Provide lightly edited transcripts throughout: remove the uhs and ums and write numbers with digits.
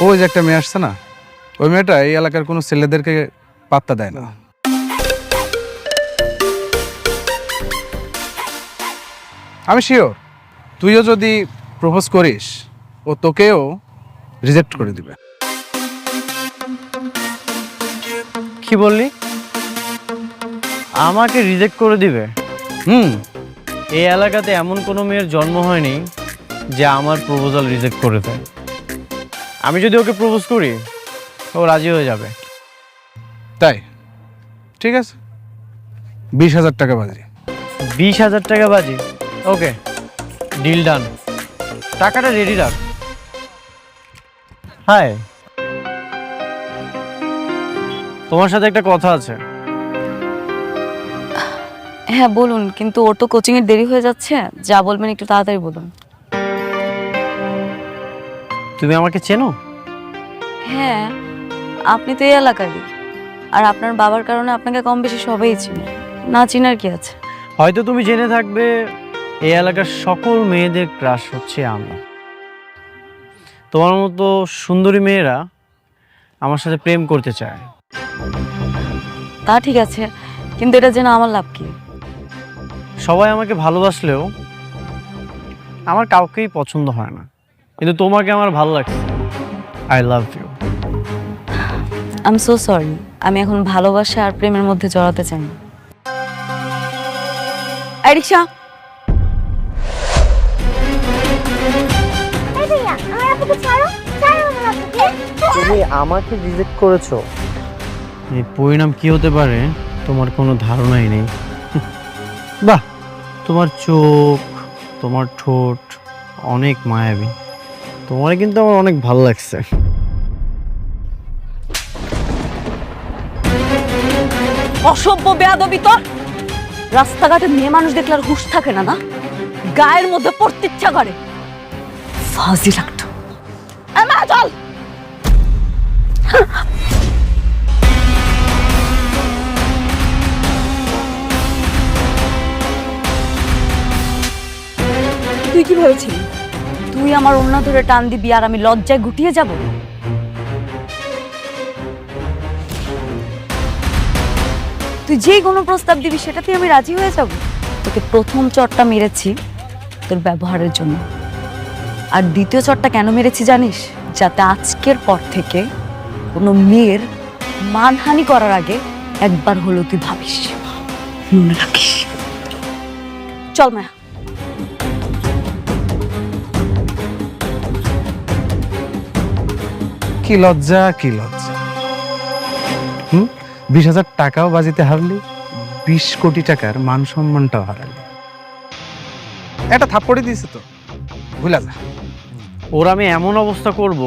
ওই যে একটা মেয়ে আসছে না, ওই মেয়েটা এই এলাকার কোনো ছেলেদেরকে পাত্তা দেয় না। আমি শিওর তুইও যদি প্রপোজ করিস ও তোকেও রিজেক্ট করে দিবে। কি বললি? আমাকে রিজেক্ট করে দিবে? এই এলাকাতে এমন কোনো মেয়ের জন্ম হয়নি যে আমার প্রপোজাল রিজেক্ট করে দেয়। আমি যদি ওকে প্রপোজ করি ও রাজি হয়ে যাবে। তাই ঠিক আছে, 20,000 টাকা বাজি। 20,000 টাকা বাজি? ওকে, ডিল ডান। টাকাটা রেডি রাখ। হাই, তোমার সাথে একটা কথা আছে। হ্যাঁ বলুন, কিন্তু ওর তো কোচিং এর দেরি হয়ে যাচ্ছে, যা বলবেন একটু তাড়াতাড়ি বলুন। তুমি আমাকে চেনো? হ্যাঁ, আপনি তো এই এলাকারই, আর আপনার বাবার কারণে আপনাকে কম বেশি সবাই চিনে, না চিনার কি আছে। হয়তো তুমি জেনে থাকবে এই এলাকার সকল মেয়েদের ক্রাশ হচ্ছে আমরা। তোমার মতো সুন্দরী মেয়েরা আমার সাথে প্রেম করতে চায়। তা ঠিক আছে, কিন্তু এটা জেনে আমার লাভ কি? সবাই আমাকে ভালোবাসলেও আমার কাউকেই পছন্দ হয় না, কিন্তু তোমাকে আমার ভালো লাগছে। I love you. I am so sorry, আমি এখন ভালোবাসা আর প্রেমের মধ্যে জড়াতে চাই না। এই রিকশা। তুমি আমাকে রিজেক্ট করেছো, এই পরিণাম কি হতে পারে তোমার কোনো ধারণাই নেই। বাহ, তোমার চোখ, তোমার ঠোঁট অনেক মায়াবী। তোমার কিন্তু আমার অনেক ভালো লাগছে। অসভ্য বেয়াদবি তোর! রাস্তাঘাটে মেয়ে মানুষ দেখলে আর হুঁশ থাকে না, না গায়ের মধ্যে পড়তে ইচ্ছা করে। ফাজি লাগতো। চল। তুই কি ভেবেছিলি তুই আমার ওড়না ধরে টান দিবি আর আমি লজ্জায় গুটিয়ে যাব? তুই যেই কোনো প্রস্তাব দিবি সেটাতে আমি রাজি হয়ে যাব। তোকে প্রথম চটটা মেরেছি তোর ব্যবহারের জন্য, আর দ্বিতীয় চটটা কেন মেরেছি জানিস? যাতে আজকের পর থেকে কোনো মেয়ের মানহানি করার আগে একবার হলো তুই ভাবিস, মনে রাখিস। চল মায়া। কি লজ্জা, কি লজ্জা। 20,000 টাকাও বাজিতে হারলি, 20 কোটি টাকার মান সম্মানটাও হারালি। এটা থাপ্পড়ে দিয়েছে তো, ভুলা যা। ওর আমি এমন অবস্থা করব,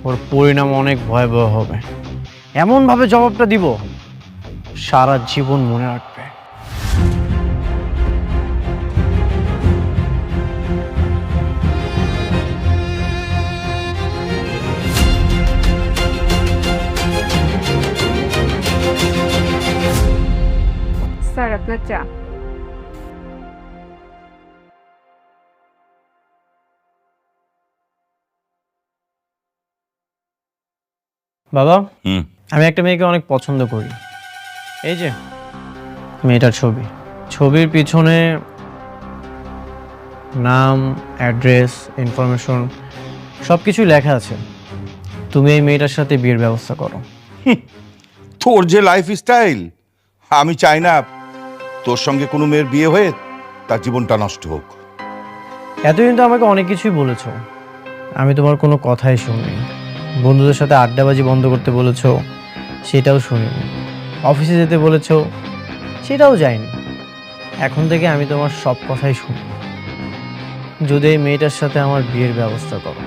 ওর পরিণাম অনেক ভয়াবহ হবে। এমনভাবে জবাবটা দিব সারা জীবন মনে রাখবে। স্যার আপনার চা। বাবা, আমি একটা মেয়েকে অনেক পছন্দ করি। এই যে মেয়েটার ছবি, ছবির পিছনে নাম, অ্যাড্রেস, ইনফরমেশন সব কিছুই লেখা আছে। তুমি এই মেয়েটার সাথে বিয়ের ব্যবস্থা করো। তোর যে লাইফ স্টাইল, আমি চাই না তোর সঙ্গে কোনো মেয়ের বিয়ে হয়ে তার জীবনটা নষ্ট হোক। এতদিন তো আমাকে অনেক কিছুই বলেছো, আমি তোমার কোনো কথাই শুনিনি। বন্ধুদের সাথে আড্ডাবাজি বন্ধ করতে বলেছো, সেটাও শুনিনি। অফিসে যেতে বলেছো, সেটাও যাইনি। এখন থেকে আমি তোমার সব কথাই শুনি। যদি এই মেয়েটার সাথে আমার বিয়ের ব্যবস্থা করো।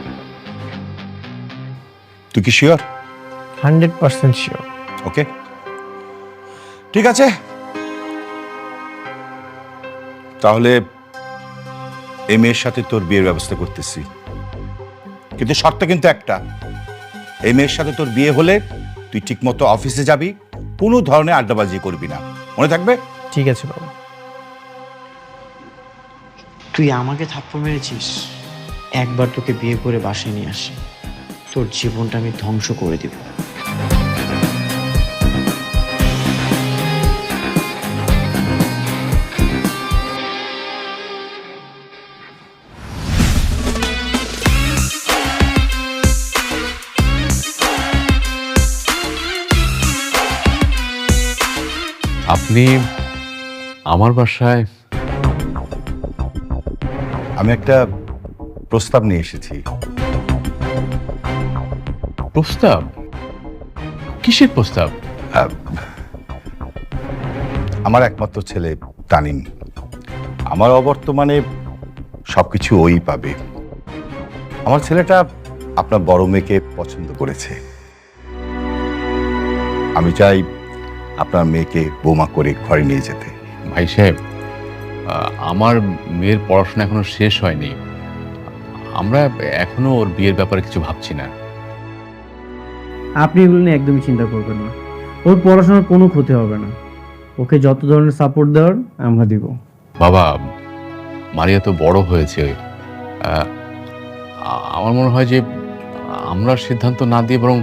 তুই কি শিওর? 100% শিওর। ওকে, ঠিক আছে, তাহলে এই মেয়ের সাথে তোর বিয়ের ব্যবস্থা করতেছি, কিন্তু শর্ত কিন্তু একটা। এই মেয়ের সাথে তোর বিয়ে হলে তুই ঠিক মতো অফিসে যাবি, কোনো ধরনের আড্ডাবাজি করবি না, মনে থাকবে? ঠিক আছে বাবা। তুই আমাকে থাপ্পড় মেরেছিস, একবার তোকে বিয়ে করে বাসায় নিয়ে আসি, তোর জীবনটা আমি ধ্বংস করে দিব। আপনি আমার বাসায়? আমি একটা প্রস্তাব নিয়ে এসেছি। প্রস্তাব? কিসের প্রস্তাব? আমার একমাত্র ছেলে তানিম, আমার অবর্তমানে সবকিছু ওই পাবে। আমার ছেলেটা আপনার বড় মেয়েকে পছন্দ করেছে। আমি চাই আপনার মেয়েকে বৌমা করে ঘরে নিয়ে যেতে। ভাই সাহেব, আমার মেয়ের পড়াশোনা এখনো শেষ হয়নি। আমরা এখনো ওর বিয়ের ব্যাপারে কিছু ভাবছি না। আপনি এগুলো নিয়ে একদমই চিন্তা করবেন না। ওর পড়াশোনার কোনো ক্ষতি হবে না। ওকে যত ধরনের সাপোর্ট দেওয়ার আমরা দিব। বাবা, মারিয়া তো বড় হয়েছে। আমার মনে হয় যে আমরা সিদ্ধান্ত না দিয়ে বরং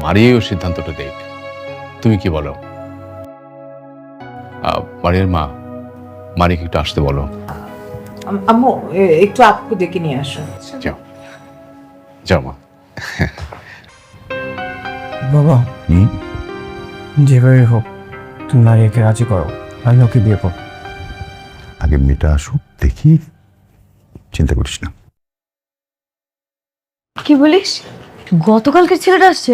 মারিয়াই ওর সিদ্ধান্তটা দেখ। তুমি কি বলো? মারিয়ার মা, মারিয়াকে একটু আসতে বলো। আম্মু একটু আপু ডেকে নিয়ে আসো। যাও যাও মা। বাবা, যেভাবে হোক তুমি মারিয়াকে রাজি করো, আমি ওকে বিয়ে করব। আগে মেয়েটা আসুক, দেখি, চিন্তা করিস না। কি বলিস? গতকালকের ছেলেটা আসছে?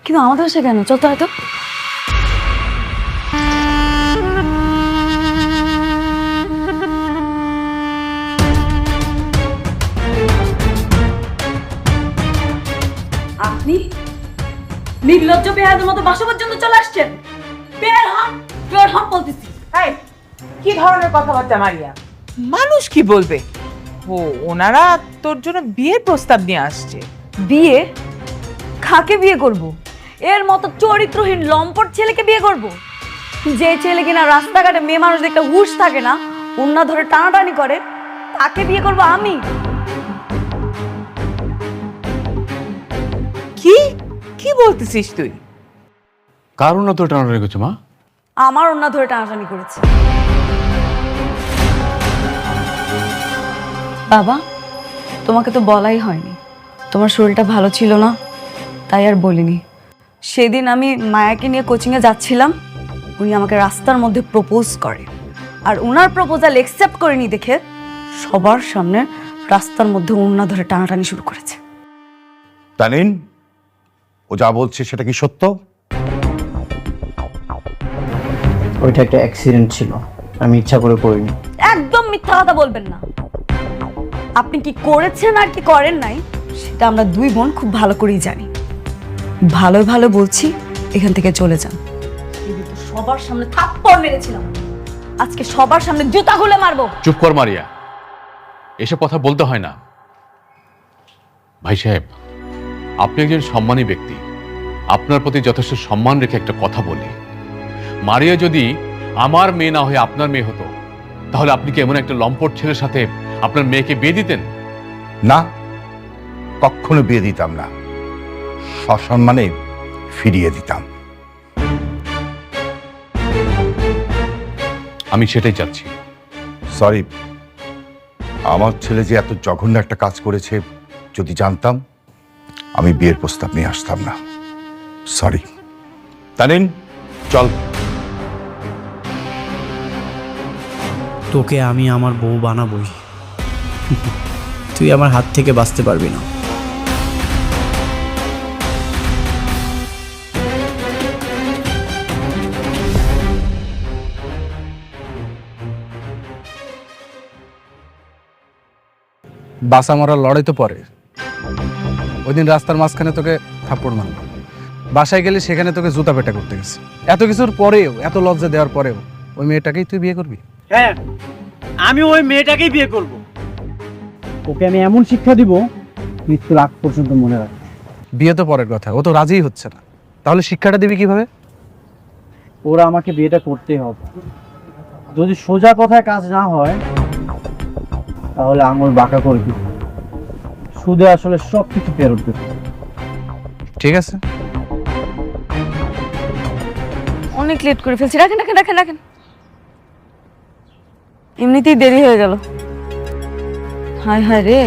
কিন্তু আমাদের আসে কেন? চল তো হয়তো। আপনি নির্লজ্জ বেহাদের মতো বাসা পর্যন্ত চলে আসছেন। বের হন, বের হন বলতেছি। এই, কি ধরনের কথাবার্তা মারিয়া? মানুষ কি বলবে? ও, ওনারা তোর জন্য বিয়ের প্রস্তাব নিয়ে আসছে। বিয়ে? কাকে বিয়ে করব? এর মতো চরিত্রহীন লম্পট ছেলেকে বিয়ে করব? যে ছেলে কিনা রাস্তাঘাটে মেয়ে মানুষ দেখতে হুঁশ থাকে না, ওন্না ধরে টানাটানি করে, তাকে বিয়ে করব আমি? কি কি বলতেছিস তুই? কারণ না তো টানাটানি করছো মা? আমার ওন্না ধরে টানাটানি করেছে। বাবা, তোমাকে তো বলাই হয়নি, তোমার শরীরটা ভালো ছিল না, তাই আর বলিনি। সেদিন আমি মায়াকে নিয়ে কোচিংয়ে যাচ্ছিলাম, উনি আমাকে রাস্তার মধ্যে প্রপোজ করে, আর ওনার প্রপোজাল অ্যাকসেপ্ট করিনি দেখে সবার সামনে রাস্তার মধ্যে ওন্না ধরে টানাটানি শুরু করেছে। তানিন, ও যা বলছে সেটা কি সত্য? ওইটা একটা অ্যাক্সিডেন্ট ছিল, আমি ইচ্ছা করে করিনি। একদম মিথ্যা কথা বলবেন না। আপনি কি করেছেন আর কি করেন নাই সেটা আমরা দুই বোন খুব ভালো করেই জানি। ভালো ভালো বলছি, এখান থেকে চলে যান। সবার সামনে থাপ্পড় মেরেছিলাম, আজকে সবার সামনে জুতা খুলে মারবো। চুপ কর মারিয়া, এসব কথা বলতে হয় না। ভাই সাহেব, আপনি একজন সম্মানী ব্যক্তি, আপনার প্রতি যথেষ্ট সম্মান রেখে একটা কথা বলি। মারিয়া যদি আমার মেয়ে না হয়ে আপনার মেয়ে হতো, তাহলে আপনি কি এমন একটা লম্পট ছেলের সাথে আপনার মেয়েকে বিয়ে দিতেন? না, কখনো বিয়ে দিতাম না, সসম্মানে ফিরিয়ে দিতাম। আমি সেটাই চাচ্ছি। সরি, আমার ছেলে যে এত জঘন্য একটা কাজ করেছে যদি জানতাম, আমি বিয়ের প্রস্তাব নিয়ে আসতাম না। সরি। তানিন, চল। তোকে আমি আমার বউ বানাবই, তুই আমার হাত থেকে বাঁচতে পারবি না। বাসা মরার লড়াই তো পরে। ওই দিন রাস্তার মাঝখানে তোকে থাপ্পড় মারল, বাসায় গেলে সেখানে তোকে জুতা পেটা করতে গেছে। এত কিছুর পরেও, এত লজ্জা দেওয়ার পরেও ওই মেয়েটাকেই তুই বিয়ে করবি? হ্যাঁ, আমি ওই মেয়েটাকেই বিয়ে করব। ওকে আমি এমন শিক্ষা দিব মৃত্যুর আগ পর্যন্ত মনে রাখ। বিয়ে তো পরের কথা, ও তো রাজিই হচ্ছে না, তাহলে শিক্ষাটা দিবি কিভাবে? ওরা আমাকে বিয়েটা করতেই হবে। যদি সোজা কথায় কাজ না হয় তাহলে আঙুল বাঁকা করবি, সুদে আসলে সব কিছু ফেরত দেবে। ঠিক আছে? অনেক লেট করে ফেলছি, রাখেন রাখেন রাখেন রাখেন। এমনিতেই দেরি হয়ে গেল। হায় হায় রে,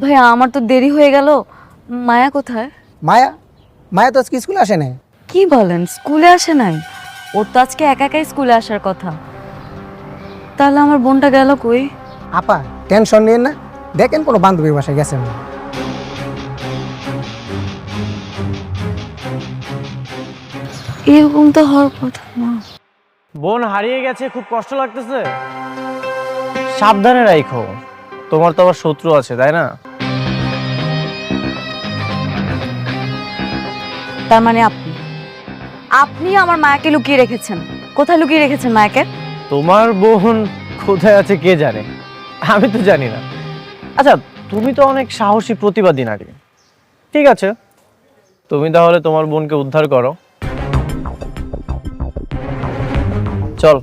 ভাইয়া আমার তো দেরি হয়ে গেল। মায়া কোথায়? মায়া মায়া তো আজকে স্কুলে আসে নাই। কি বলেন, স্কুলে আসে নাই? ওর তো আজকে একা একাই স্কুলে আসার কথা। তাহলে আমার বোনটা গেল কই? আপা টেনশন নিয়েন না, দেখেন কোনো বান্ধবীর বাসায় গেছেন না। এরকম তো হওয়ার কথা না। বোন হারিয়ে গেছে, খুব কষ্ট লাগতেছে। সাবধানে রাখো, তোমার তো আবার শত্রু আছে তাই না? তার মানে আপনি আপনি আমার মায়াকে লুকিয়ে রেখেছেন। কোথায় লুকিয়ে রেখেছেন মায়াকে? তোমার বোন কোথায় আছে কে জানে, আমি তো জানি না। আচ্ছা, তুমি তো অনেক সাহসী প্রতিবাদী নারী। ঠিক আছে, তুমি তাহলে তোমার বোনকে উদ্ধার করো। চল।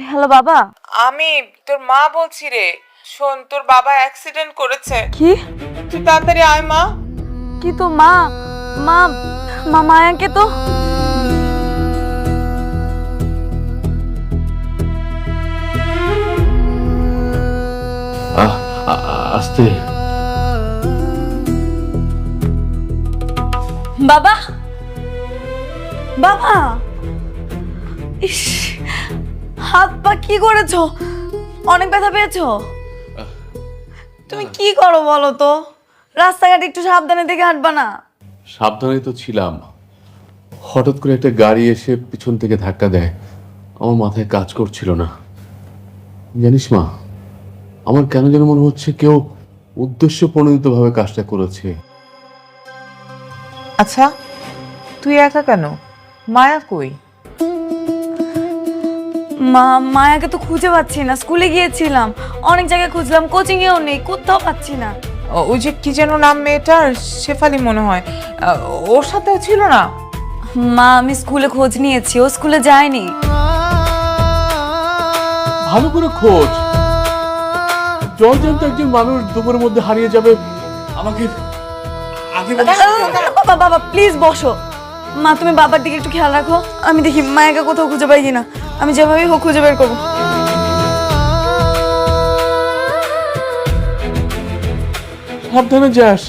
হ্যালো বাবা। আমি তোর মা বলছি রে। শোন, তোর বাবা অ্যাক্সিডেন্ট করেছে। কি? তুই তাড়াতাড়ি আয় মা। কি তো মা মা মা মায়াকে তো আস্তে। বাবা বাবা, ইস, হাত পা কি করেছো? অনেক ব্যথা পেয়েছো? তুমি কি করো বলো তো? রাস্তাঘাটে একটু সাবধানে দেখে হাঁটবা না? সাবধানে তো ছিলাম, হঠাৎ করে একটা গাড়ি এসে পিছন থেকে ধাক্কা দেয়। আমার মাথায় কাজ করছিল না। জানিস মা, আমার কেন যেন মনে হচ্ছে কেউ উদ্দেশ্য প্রণোদিতভাবে কাজটা করেছে। আচ্ছা, তুই একা কেন? মায়া কই? মায়াকে তো খুঁজে পাচ্ছি না। স্কুলে গিয়েছিলাম, অনেক জায়গায় খুঁজলাম, কোচিং এও নেই, কোথাও পাচ্ছি না। ওই যে কি যেন নাম মেয়েটার, শেফালি মনে হয়, ওর সাথেও ছিল না? মা আমি স্কুলে খোঁজ নিয়েছি, ও স্কুলে যায়নি। ভালো করে খোঁজ। জলজান্ত একজন মানুষ দুপুরের মধ্যে হারিয়ে যাবে, আমাকে আগে বাবা বাবা প্লিজ বসো। মা তুমি বাবার দিকে একটু খেয়াল রাখো, আমি দেখি মায়াকে কোথাও খুঁজে পাই কিনা। আমি যেভাবে হোক খুঁজে বের করবো। সাবধানে যাস।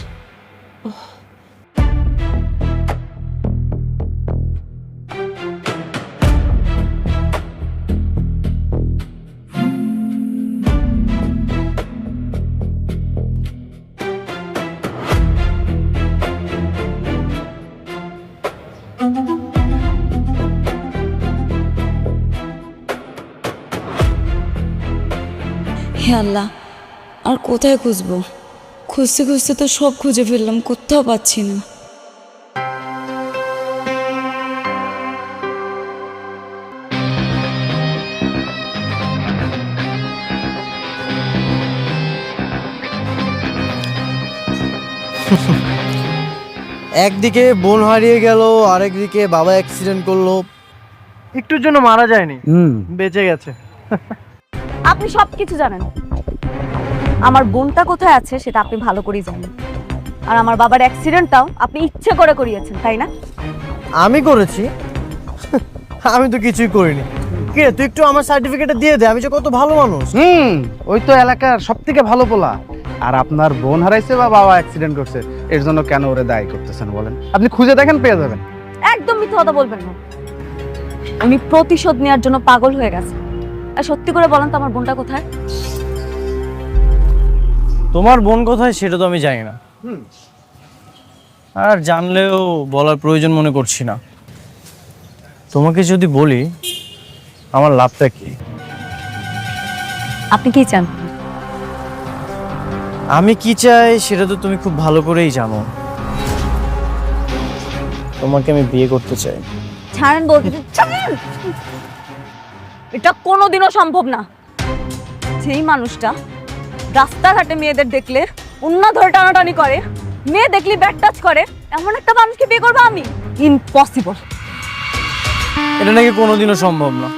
হে আল্লাহ, আর কোথায় খুঁজবো? খুঁজতে খুঁজতে তো সব খুঁজে ফেললাম, কোথাও পাচ্ছি না। একদিকে বোন হারিয়ে গেল, আরেকদিকে বাবা অ্যাক্সিডেন্ট করলো। একটুর জন্য মারা যায়নি, বেঁচে গেছে। আপনি সব কিছু জানেন, আমার বোনটা কোথায় আছে সেটা আপনি ভালো করেই জানেন। আর আমার বাবার অ্যাক্সিডেন্টটাও আপনি ইচ্ছে করে করিয়েছেন, তাই না? আমি করেছি? আমি তো কিছুই করিনি। কে তুই একটু আমার সার্টিফিকেটটা দিয়ে দে, আমি যে কত ভালো মানুষ। ওই তো এলাকার সব থেকে ভালো পোলা। আর আপনার বোন হারাইছে বা বাবা অ্যাক্সিডেন্ট করছে, এর জন্য কেন ওরে দায়ী করতেছেন বলেন? আপনি খুঁজে দেখেন, পেয়ে যাবেন। একদম মিথ্যা কথা বলবেন না। আমি প্রতিশোধ নেওয়ার জন্য পাগল হয়ে গেছি। আর সত্যি করে বলেন তো আমার বোনটা কোথায়? তোমার বোন কোথায় সেটা তো আমি জানি না, আর জানলেও বলার প্রয়োজন মনে করছি না। তোমাকে যদি বলি আমার লাভটা কি? আপনি কি চান? আমি কি চাই সেটা তো তুমি খুব ভালো করেই জানো। তোমাকে আমি বিয়ে করতে চাই। ছাড়েন বলতে, ছাড়েন। এটা কোনোদিনও সম্ভব না। যেই মানুষটা রাস্তাঘাটে মেয়েদের দেখলে উন্না ধরে টানাটানি করে, মেয়ে দেখলি ব্যাড টাচ করে এমন একটা মানুষকে বিয়ে করবো আমি? ইম্পসিবল। এটা নাকি কোনোদিনও সম্ভব না।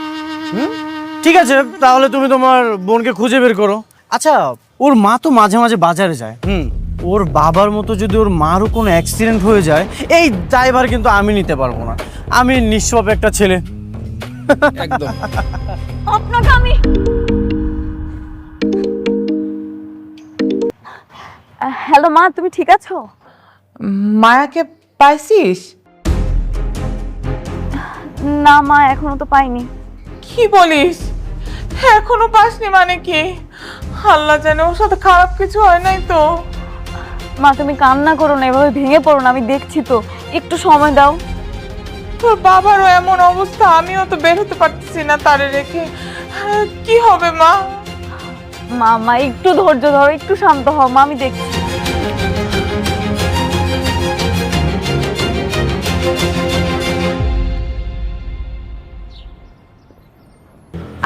ঠিক আছে, তাহলে তুমি তোমার বোনকে খুঁজে বের করো। আচ্ছা, ওর মা তো মাঝে মাঝে বাজারে যায়। ওর বাবার মতো যদি ওর মারও কোনো অ্যাক্সিডেন্ট হয়ে যায়, এই দায়ভার কিন্তু আমি নিতে পারবো না। আমি নিষ্পাপ একটা ছেলে। একদম। আপনাকে আমি হ্যালো মা, তুমি ঠিক আছো? মায়াকে পাইছিস? না মা, এখনো তো পাইনি। কি বলিস? এখনো পাসনি মানে কি? আল্লাহ জানে ওর সাথে খারাপ কিছু হয় নাই তো? মা তুমি কান্না করো না, এভাবে ভেঙে পড়ো না, আমি দেখছি তো, একটু সময় দাও। তোর বাবারও এমন অবস্থা, আমিও তো বের হতে পারতেছি না তারে রেখে। কি হবে মা? মা মা একটু ধৈর্য ধরো, একটু শান্ত হও মা, আমি দেখছি।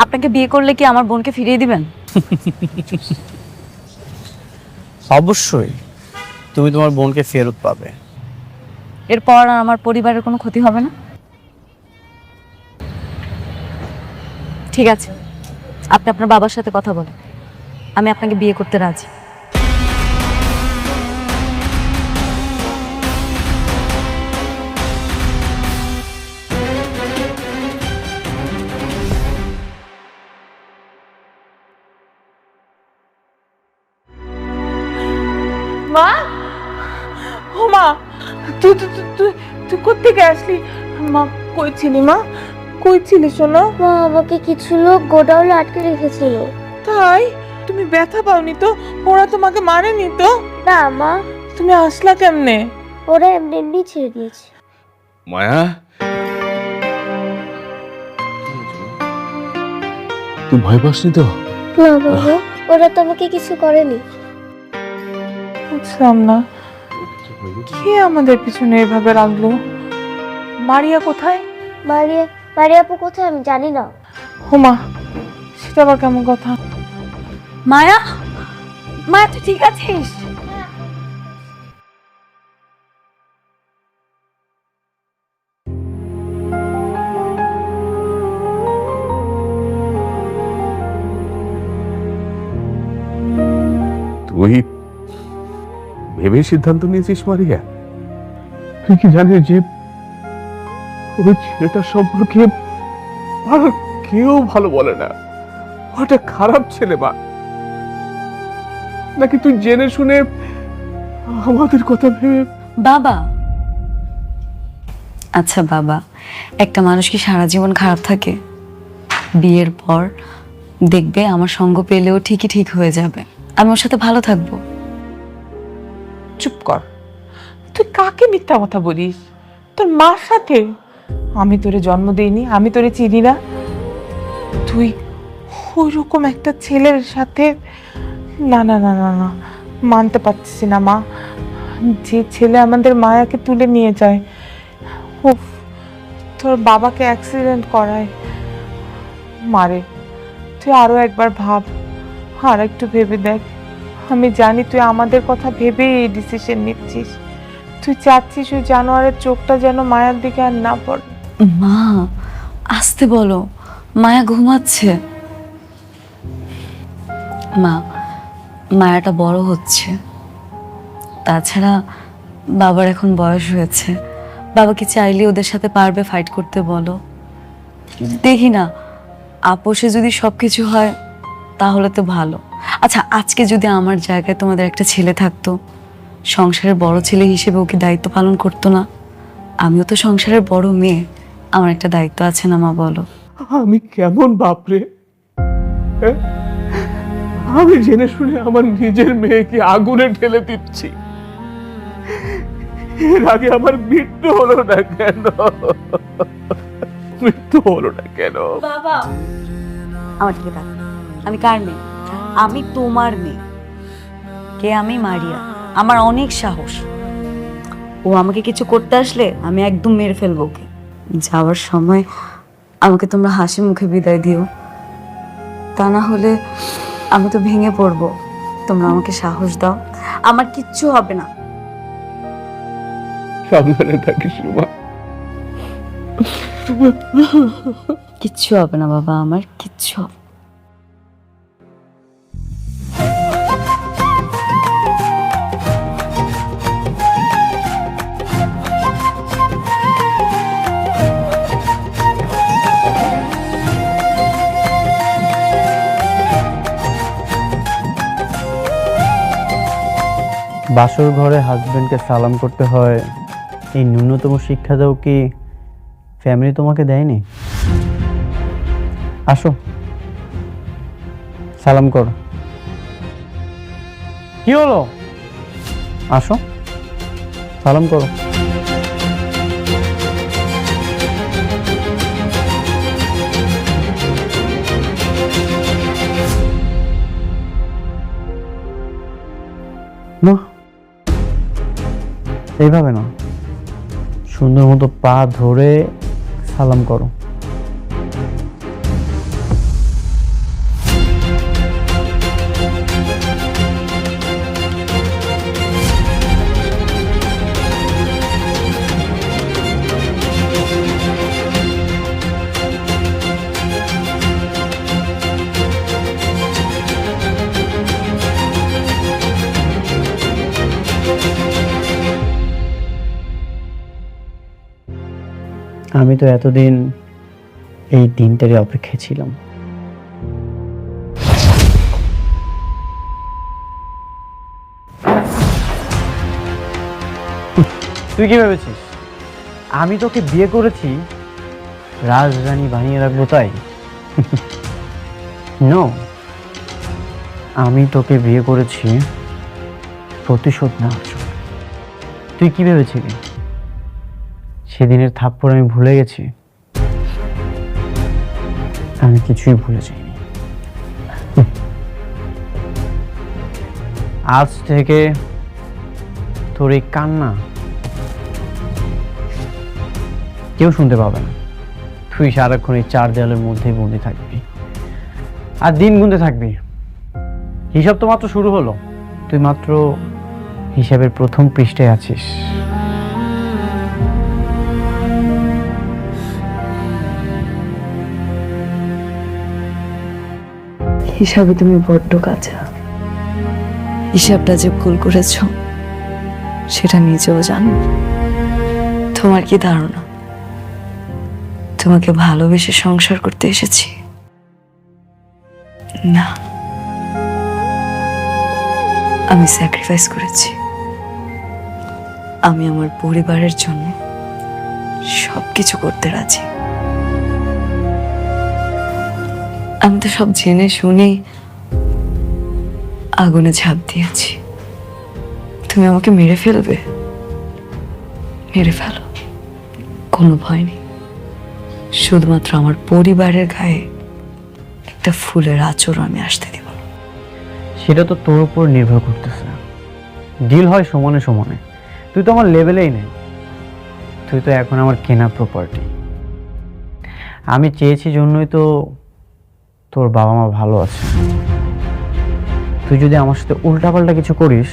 আপনাকে বিয়ে করলে কি আমার বোনকে ফিরিয়ে দিবেন? অবশ্যই তুমি তোমার বোনকে ফেরত পাবে। এরপর আর আমার পরিবারের কোনো ক্ষতি হবে না? ঠিক আছে, আপনি আপনার বাবার সাথে কথা বলেন, আমি আপনাকে বিয়ে করতে রাজি। মা, ও মা, তুই তুই তুই তুই তুই কোত্থেকে আসলি? মা কই ছিলি মা? কই ছিলি শোনো? মা আমাকে কিছু লোক গোডাউনে আটকে রেখেছিল। তাই? তুমি ব্যথা পাওনি তো? ওরা তোমাকে মারেনি তো? না মা, তুমি আসলা কেমনে? ওরা এমনি এমনি ছেড়ে দিয়েছে। মায়া, তুই ভয় পাসনি তো? না বাবা, ওরা তো আমাকে কিছু করেনি। বুঝলাম না, কে আমাদের পিছনে এভাবে রাখলো? মারিয়া কোথায়? মারিয়া মারিয়া আপু কোথায় আমি জানি না। হোমা, সেটা আবার কেমন কথা? মায়া, মায়া তুই ঠিক আছিস? তুই ভেবে সিদ্ধান্ত নিয়েছিস মারিয়া? তুই কি জানিস যে ওই ছেলেটার সম্পর্কে আর কেউ ভালো বলে না? ওটা খারাপ ছেলে মা। নাকি তুই জেনে শুনে আমাদের কথা ভেবে? বাবা, আচ্ছা বাবা, একটা মানুষ কি সারা জীবন খারাপ থাকে? বিয়ের পর দেখবে আমার সঙ্গ পেলেও ঠিকই ঠিক হয়ে যাবে, আমি ওর সাথে ভালো থাকবো। চুপ কর, তুই কাকে মিথ্যা কথা বলিস? তোর মার সাথে? আমি তোরে জন্ম দেইনি, আমি তোরে চিনি না। তুই ওইরকম একটা ছেলের সাথে? না না না না না, মানতে পারছি না মা। যে ছেলে আমাদের মায়াকে তুলে নিয়ে যায়, উফ, তোর বাবাকে অ্যাক্সিডেন্ট করায়, মারে। তুই আরো একবার ভাব, আর একটু ভেবে দেখ। আমি জানি তুই আমাদের কথা ভেবে এই ডিসিশন নিচ্ছিস। তুই চাচ্ছিস ওই জানোয়ারের চোখটা যেন মায়ার দিকে আর না পড়ে। মা আসতে বলো, মায়া ঘুমাচ্ছে। মা, মায়াটা বড় হচ্ছে, তাছাড়া বাবার এখন বয়স হয়েছে, বাবাকে চাইলে ওদের সাথে পারবে ফাইট করতে বলো। দেখি না, আপোষে যদি সবকিছু হয় তাহলে তো ভালো। আচ্ছা, আজকে যদি আমার জায়গায় তোমাদের একটা ছেলে থাকতো, সংসারের বড় ছেলে হিসেবে ওকে দায়িত্ব পালন করতো না? আমিও তো সংসারের বড় মেয়ে, আমার একটা দায়িত্ব আছে না মা, বলো? আমি কেমন বাপরে? আমি জেনে শুনে আমার নিজের মেয়েকে আগুনে ঢেলে দিচ্ছি। এর আগে আমার মৃত্যু হলো না কেন? মৃত্যু হলো না কেন? বাবা, আমার দিকে তাকাও। আমি কার মেয়ে? আমি তোমার মেয়ে। কে আমি? মারিয়া। আমার অনেক সাহস। ও আমাকে কিছু করতে আসলে আমি একদম মেরে ফেলবো ওকে। যাওয়ার সময় আমাকে তোমরা হাসি মুখে বিদায় দিও, তা না হলে আমি তো ভেঙে পড়বো। তোমরা আমাকে সাহস দাও, আমার কিচ্ছু হবে না। সাবধানে থাকিস রুমা। কিচ্ছু হবে না বাবা, আমার কিচ্ছু হবে না। বাসর ঘরে হাজবেন্ডকে সালাম করতে হয়, এই ন্যূনতম শিক্ষাটাও কি ফ্যামিলি তোমাকে দেয়নি? আসো, সালাম করো। কি হলো? আসো, সালাম করো। না, এইভাবে না, সুন্দর মতো পা ধরে সালাম করো। আমি তো এতদিন এই দিনটারই অপেক্ষায় ছিলাম। তুই কি ভেবেছিস আমি তোকে বিয়ে করেছি রাজরানী বানিয়ে রাখবো তাই? নো, আমি তোকে বিয়ে করেছি প্রতিশোধ নেওয়ার জন্য। তুই কি ভেবেছিলি সেদিনের থাপ্পড় আমি ভুলে গেছি? আমি কিছুই ভুলে যাইনি। আজ থেকে তোর এই কান্না কেউ শুনতে পাবে না। তুই সারাক্ষণ এই চার দেয়ালের মধ্যেই বন্দি থাকবি আর দিন গুনতে থাকবি। হিসাব তো মাত্র শুরু হলো, তুই মাত্র হিসাবের প্রথম পৃষ্ঠায় আছিস। হিসাবে তুমি বড্ড কাঁচা। হিসাবটা যে ভুল করেছ সেটা নিজেও জানো। তোমার কি ধারণা তোমাকে ভালোবেসে সংসার করতে এসেছি? না, আমি স্যাক্রিফাইস করেছি। আমি আমার পরিবারের জন্য সবকিছু করতে রাজি। আমি তো সব জেনে শুনে আগুনে ঝাঁপ দিয়েছি। তুমি আমাকে মেরে ফেলবে, মেরে ফেলো, কোনো ভয় নেই। শুধুমাত্র আমার পরিবারের গায়ে একটা ফুলের আঁচড় আমি আসতে দিব না। সেটা তো তোর উপর নির্ভর করতেছে। ডিল হয় সমানে সমানে। তুই তো আমার লেভেলেই নেই। তুই তো এখন আমার কেনা প্রপার্টি। আমি চেয়েছি জন্যই তো তোর বাবা মা ভালো আছে। তুই যদি আমার সাথে উল্টাপাল্টা কিছু করিস,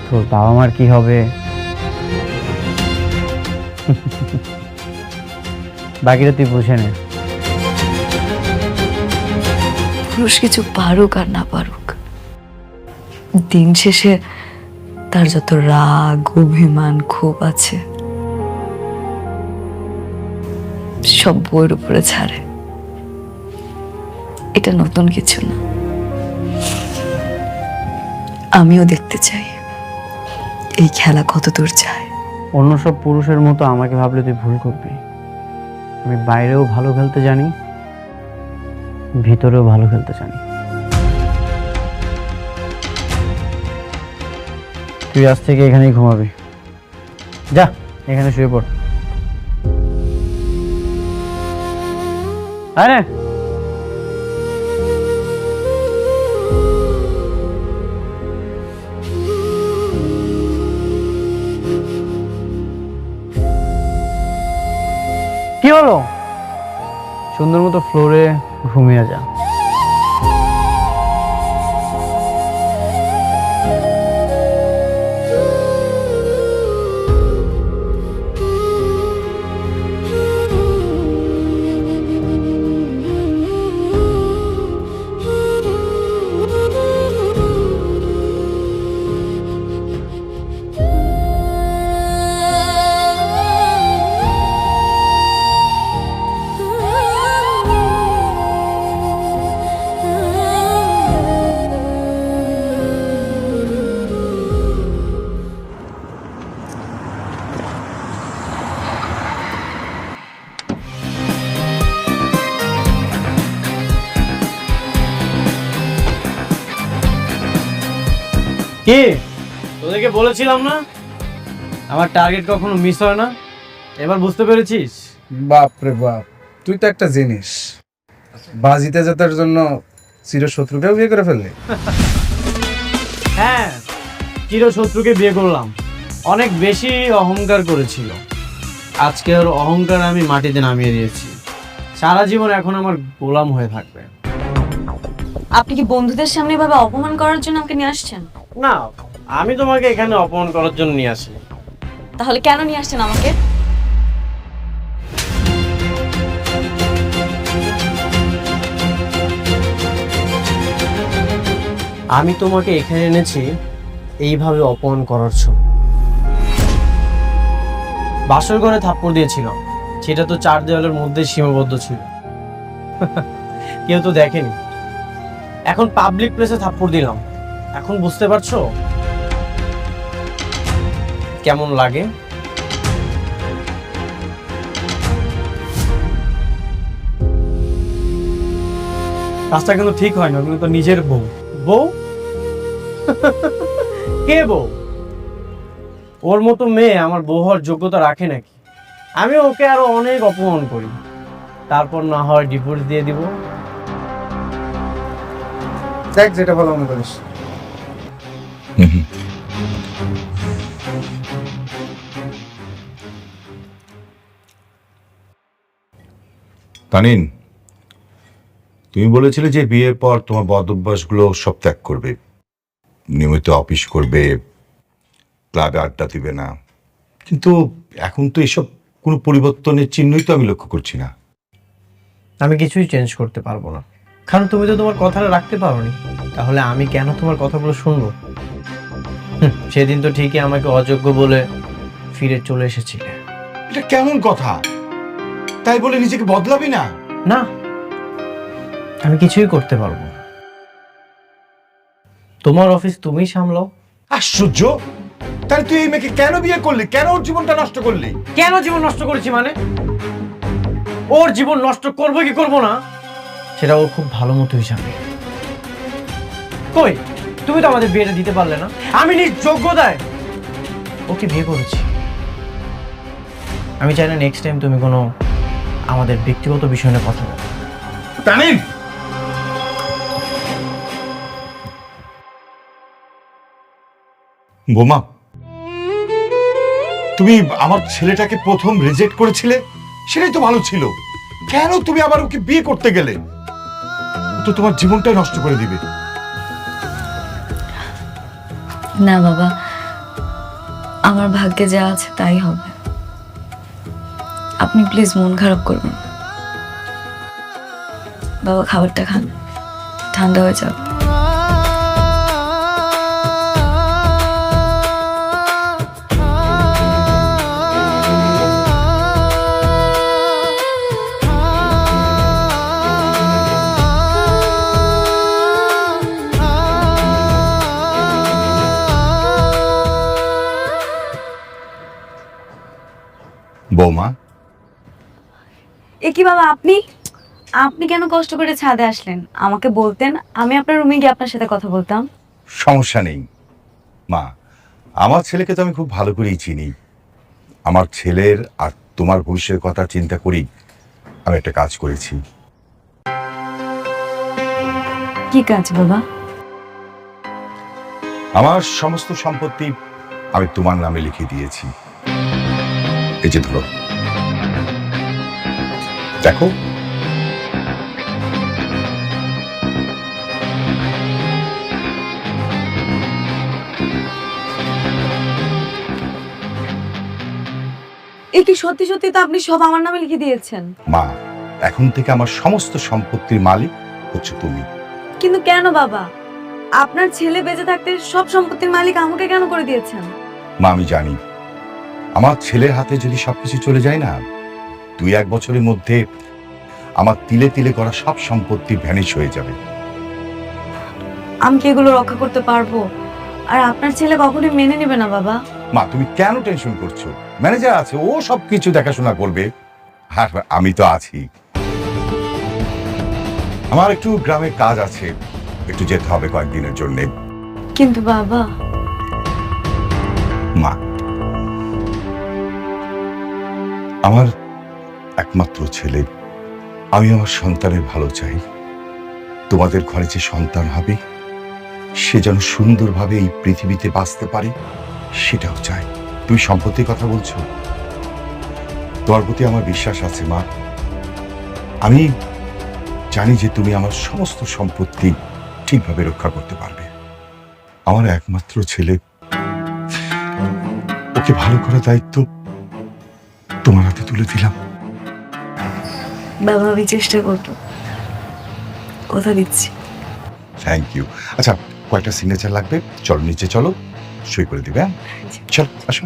তোর বাবা মার কি হবে বাকিটা তুই বুঝে নে। পুরুষ কিছু পারুক আর না পারুক, দিন শেষে তার যত রাগ অভিমান ক্ষোভ আছে সব বইয়ের উপরে ছাড়ে। এটা নতুন কিছু না। আমিও দেখতে চাই এই খেলা কত দূর যায়। অন্য সব পুরুষের মতো আমাকে ভাবলে তুই ভুল করবি। আমি বাইরেও ভালো খেলতে জানি, ভিতরেও ভালো খেলতে জানি। তুই আজ থেকে এখানেই ঘুমাবি। যা, এখানে শুয়ে পড়। আরে কি হলো? সুন্দর মতো ফ্লোরে ঘুমিয়ে যা। কি তোদেরকে বলেছিলাম না আমার টার্গেট কখনো মিস হয় না, এবার বুঝতে পেরেছিস? বাপ রে বাপ, তুই তো একটা জিনিস, বাজিতে জেতার জন্য চিরশত্রুকেও বিয়ে করে ফেললি। হ্যাঁ, চিরশত্রুকে বিয়ে করলাম। অনেক বেশি অহংকার করেছিল, আজকে ওর অহংকার আমি মাটিতে নামিয়ে দিয়েছি। সারা জীবন এখন আমার গোলাম হয়ে থাকবে। আপনি কি বন্ধুদের সামনে এভাবে অপমান করার জন্য আমাকে নিয়ে আসছেন? না, আমি তোমাকে এখানে অপমান করার জন্য নিয়ে আসি। তাহলে কেন নিয়ে আসছেন আমাকে? আমি তোমাকে এখানে এনেছি এইভাবে অপমান করার জন্য। বাসর ঘরে থাপ্পড় দিয়েছিলাম, সেটা তো 4 দেওয়ালের মধ্যে সীমাবদ্ধ ছিল, কেউ তো দেখেনি। এখন পাবলিক প্লেসে থাপ্পড় দিলাম, এখন বুঝতে পারছো কেমন লাগে? কাজটা কিন্তু ঠিক হয় না, কিন্তু তো নিজের বউ। বউ কে বউ? ওর মতো মেয়ে আমার বউ হওয়ার যোগ্যতা রাখে নাকি? আমি ওকে আরো অনেক অপমান করি, তারপর না হয় ডিভোর্স দিয়ে দিব। দেখ যেটা ভালো মনে করিস। তানিন, তুমি বলেছিলে যে বিয়ের পর তোমার বদ অভ্যাসগুলো সব ত্যাগ করবে, নিয়মিত অফিস করবে, ক্লাবে আড্ডা দিবে না, কিন্তু এখন তো এসব কোনো পরিবর্তনের চিহ্নই তো আমি লক্ষ্য করছি না। আমি কিছুই চেঞ্জ করতে পারবো না, কারণ তুমি তো তোমার কথাটা রাখতে পারোনি। তাহলে আমি কেন তোমার কথাগুলো শুনবো? সেদিন তো ঠিকই আমাকে অযোগ্য বলে ফিরে চলে এসেছিলে। এটা কেমন কথা? তাই বলে নিজেকে বদলাবি না? না, আমি কিছুই করতে পারবো না। তোমার অফিস তুমি সামলাও। আশ্চর্য! তাহলে তুই এই মেয়েকে কেন বিয়ে করলি? কেন ওর জীবনটা নষ্ট করলি? কেন জীবন নষ্ট করেছি মানে? ওর জীবন নষ্ট করবো কি করবো না সেটা ও খুব ভালো মতোই জানে। কই, তুমি তো আমাদের বিয়েটা দিতে পারলে না। আমি নিজ যোগ্যতায় ওকে বিয়ে করেছি। আমি চাই না নেক্সট টাইম তুমি কোনো আমাদের ব্যক্তিগত বিষয় নিয়ে কথা বলো। তানিন, বোমা, তুমি আমার ছেলেটাকে প্রথম রিজেক্ট করেছিলে, সেটাই তো ভালো ছিল। কেন তুমি আবার ওকে বিয়ে করতে গেলে? ও তো তোমার জীবনটাই নষ্ট করে দিবে। না বাবা, আমার ভাগ্যে যা আছে তাই হবে। আপনি প্লিজ মন খারাপ করবেন না। বাবা, খাবারটা খান, ঠান্ডা হয়ে যাবে। বৌমা, এ কি বাবা, আপনি আপনি কেন কষ্ট করে ছাদে আসলেন? আমাকে বলতেন, আমি আপনার রুমে গিয়ে আপনার সাথে কথা বলতাম। সমস্যা নেই মা, আমার ছেলেকে তো আমি খুব ভালো করেই চিনি। আমার ছেলের আর তোমার ভবিষ্যতের কথা চিন্তা করি আমি একটা কাজ করেছি। কি কাজ বাবা? আমার সমস্ত সম্পত্তি আমি তোমার নামে লিখে দিয়েছি। এই যে ধরো, দেখো। এ কি সত্যি সত্যি তো আপনি সব আমার নামে লিখে দিয়েছেন? মা, এখন থেকে আমার সমস্ত সম্পত্তির মালিক হচ্ছে তুমি। কিন্তু কেন বাবা? আপনার ছেলে বেঁচে থাকতে সব সম্পত্তির মালিক আমাকে কেন করে দিয়েছেন? মা, আমি জানি আমার ছেলের হাতে যদি সবকিছু চলে যায় না, 2-1 বছরের মধ্যে আমার তিলে তিলে করা সব সম্পত্তি ভ্যানিশ হয়ে যাবে। আমি কি এগুলো রক্ষা করতে পারবো? আর আপনার ছেলে কখনোই মেনে নেবে না বাবা। মা, তুমি কেন টেনশন করছো? ম্যানেজার আছে, ও সবকিছু দেখাশোনা করবে। আর আমি তো আছি। আমার একটু গ্রামে কাজ আছে, একটু যেতে হবে কয়েকদিনের জন্য। কিন্তু বাবা, মা, আমার একমাত্র ছেলে, আমি আমার সন্তানের ভালো চাই। তোমাদের ঘরে যে সন্তান হবে সে যেন সুন্দরভাবে এই পৃথিবীতে বাঁচতে পারে সেটাও চাই। তুমি সম্পত্তির কথা বলছো, তোমার প্রতি আমার বিশ্বাস আছে মা। আমি জানি যে তুমি আমার সমস্ত সম্পত্তি ঠিকভাবে রক্ষা করতে পারবে। আমার একমাত্র ছেলে, ওকে ভালো করার দায়িত্ব তোমার হাতে তুলে দিলাম। বাবা আমি চেষ্টা করবো, কথা দিচ্ছি। Thank you. আচ্ছা, কয়টা সিগনেচার লাগবে? চলো নিচে চলো, সই করে দিবে। হ্যাঁ, চল আসো।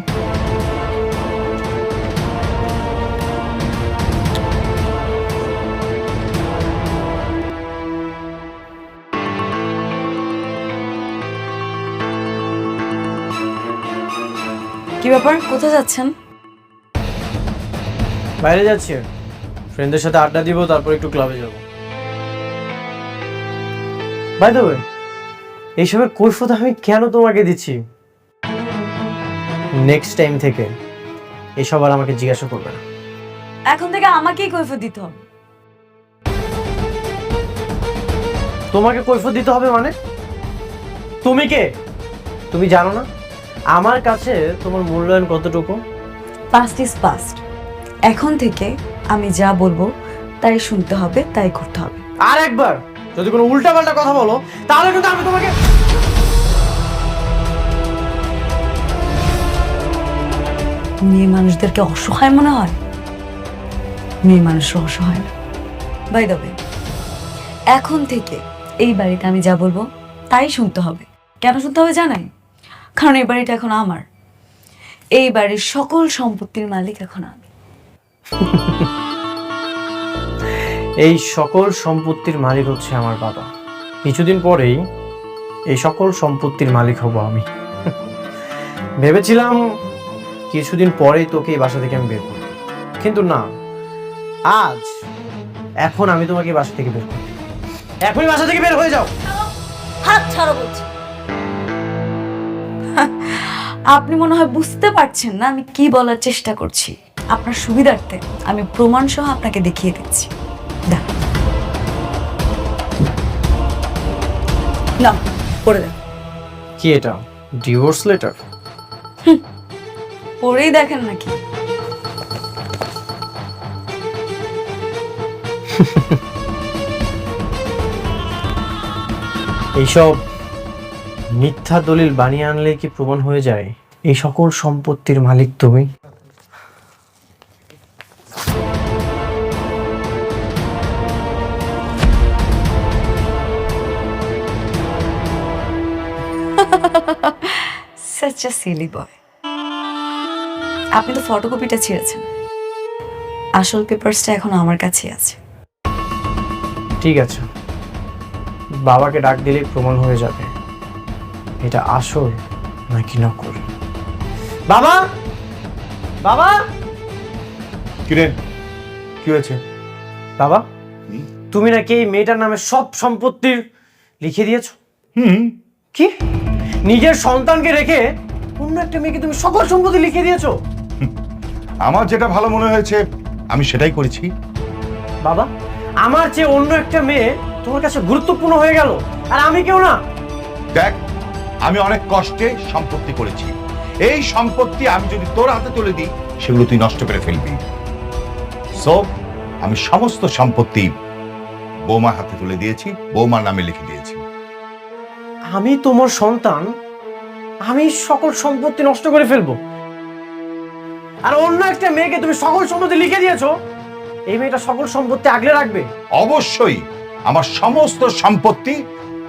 কি ব্যাপার, কোথায় যাচ্ছেন? বাইরে যাচ্ছি, ফ্রেন্ডদের সাথে আড্ডা দিব, তারপর একটু ক্লাবে যাব। বাই দ্য ওয়ে, এইসবের কৈফিয়ত আমি কেন তোমাকে দিচ্ছি? নেক্সট টাইম থেকে এসব আর আমাকে জিজ্ঞাসা করবে না। এখন থেকে আমাকেই কৈফিয়ত দিতে হবে। তোমাকে কৈফিয়ত দিতে হবে মানে? তুমি কে? তুমি জানো না আমার কাছে তোমার মূল্যায়ন কতটুকু? Past is past. এখন থেকে আমি যা বলবো তাই শুনতে হবে, তাই করতে হবে। আর একবার যদি কোনো উল্টাপাল্টা কথা বলো তাহলে কিন্তু আমি তোমাকে... মেয়ে মানুষদেরকে অসহায় মনে হয়? মেয়ে মানুষরা অসহায় না। বাই দ্য ওয়ে, এখন থেকে এই বাড়িতে আমি যা বলবো তাই শুনতে হবে। কেন শুনতে হবে জানাই? কারণ এই বাড়িটা এখন আমার। এই বাড়ির সকল সম্পত্তির মালিক এখন আমি। এই সকল সম্পত্তির মালিক হচ্ছে আমার বাবা। কিছুদিন পরেই এই সকল সম্পত্তির মালিক হব আমি। ভেবেছিলাম কিছুদিন পরেই তোকে এই বাসা থেকে আমি বের করব, কিন্তু না, আজ এখন আমি তোমাকে এই বাসা থেকে বের করব। এখনই বাসা থেকে বের হয়ে যাও। হাত ছাড়ো বলছি। আপনি মনে হয় বুঝতে পারছেন না আমি কি বলার চেষ্টা করছি। আপনার সুবিধার্থে আমি প্রমাণ সহ আপনাকে দেখিয়ে দিচ্ছি। দেখো না, পড়ে দেখ। কি এটা? Divorce letter? পড়েই দেখেন নাকি? এইসব মিথ্যা দলিল বানিয়ে আনলে কি প্রমাণ হয়ে যায় এই সকল সম্পত্তির মালিক তুমি? Such a silly boy. আপনি তো ফটোকপিটা ছিঁড়েছেন, আসল পেপারসটা এখন আমার কাছে আছে। ঠিক আছে, বাবাকে ডাক দিলেই প্রমাণ হয়ে যাবে এটা আসল নাকি নকল। বাবা, বাবা, কিরে, কি হয়েছে? বাবা, তুমি নাকি এই মেয়েটার নামে সব সম্পত্তি লিখে দিয়েছো? কি? নিজের সন্তানকে রেখে অন্য একটা মেয়েকে তুমি সকল সম্পত্তি লিখে দিয়েছো? আমার যেটা ভালো মনে হয়েছে আমি সেটাই করেছি। বাবা, আমার চেয়ে অন্য একটা মেয়ে তোমার কাছে গুরুত্বপূর্ণ হয়ে গেল, আর আমি কেউ না? দেখ, আমি অনেক কষ্টে সম্পত্তি করেছি। এই সম্পত্তি আমি যদি তোর হাতে তুলে দিই সেগুলো তুই নষ্ট করে ফেলবি। সো আমি সমস্ত সম্পত্তি বৌমার হাতে তুলে দিয়েছি, বৌমার নামে লিখে দিয়েছি। আমি তোমার সন্তান, আমি সকল সম্পত্তি নষ্ট করে ফেলবো, আর অন্য একটা মেয়েকে তুমি সকল সম্পত্তি লিখে দিয়েছো? এই মেয়েটা সকল সম্পত্তি আগলে রাখবে? অবশ্যই আমার সমস্ত সম্পত্তি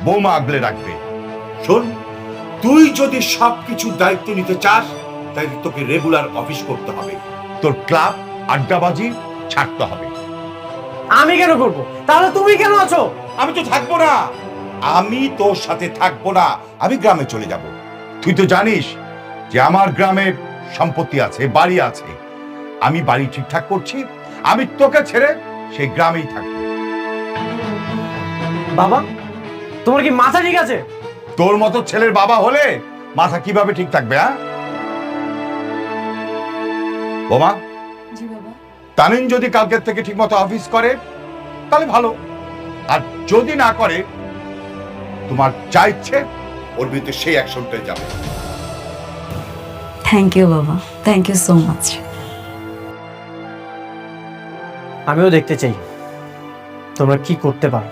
বৌমা আগলে রাখবে। শোন, তুই যদি সবকিছুর দায়িত্ব নিতে চাস তাহলে তোকে রেগুলার অফিস করতে হবে, তোর ক্লাব আড্ডাবাজি ছাড়তে হবে। আমি কেন করব? তাহলে তুমি কেন আছো? আমি তো থাকবো না, আমি তোর সাথে থাকবো না, আমি গ্রামে চলে যাব। তুই তো জানিস যে আমার গ্রামে সম্পত্তি আছে, বাড়ি আছে। আমি বাড়ি ঠিকঠাক করছি, আমি তোকে ছেড়ে সেই গ্রামেই থাকবো। বাবা, তোমার কি মাথা ঠিক আছে? তোর মতো ছেলের বাবা হলে মাথা কিভাবে ঠিক থাকবে? হ্যাঁ, বোমা, জি বাবা। তানিন যদি কালকের থেকে ঠিকমতো অফিস করে তাহলে ভালো, আর যদি না করে তোমার যা ইচ্ছে ওর বিরুদ্ধে সেই অ্যাকশনটাই যাবে। থ্যাংক ইউ বাবা, থ্যাংক ইউ সো মাচ। আমিও দেখতে চাই তোমরা কি করতে পারো।